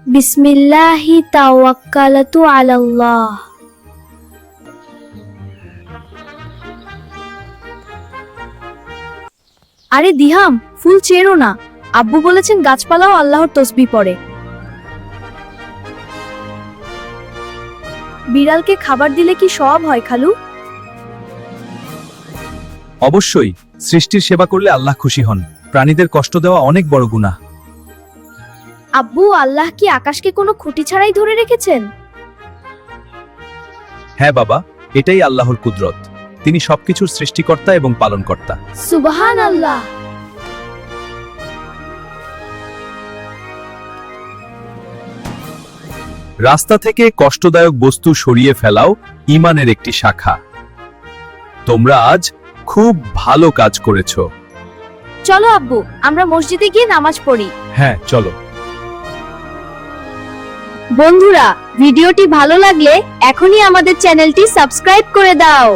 বিসমিল্লাহি তাওয়াক্কালাতু আলাল্লাহ। আরে দিহাম, ফুল চেরো না। আব্বু বলেছেন গাছপালাও আল্লাহর তসবিহ পড়ে। বিড়ালকে খাবার দিলে কি সওয়াব হয় খালু? অবশ্যই, সৃষ্টির সেবা করলে আল্লাহ খুশি হন। প্রাণীদের কষ্ট দেওয়া অনেক বড় গুনাহ। আব্বু, আল্লাহ কি আকাশকে কোনো খুঁটি ছাড়াই ধরে রেখেছেন? হ্যাঁ বাবা, এটাই আল্লাহর কুদরত। তিনি সবকিছুর সৃষ্টিকর্তা এবং পালনকর্তা। সুবহানাল্লাহ। রাস্তা থেকে কষ্টদায়ক বস্তু সরিয়ে ফেলাও ঈমানের একটি শাখা। তোমরা আজ খুব ভালো কাজ করেছো। চলো আব্বু, আমরা মসজিদে গিয়ে নামাজ পড়ি। হ্যাঁ, চলো। বন্ধুরা, ভিডিওটি ভালো লাগলে এখনই আমাদের চ্যানেলটি সাবস্ক্রাইব করে দাও।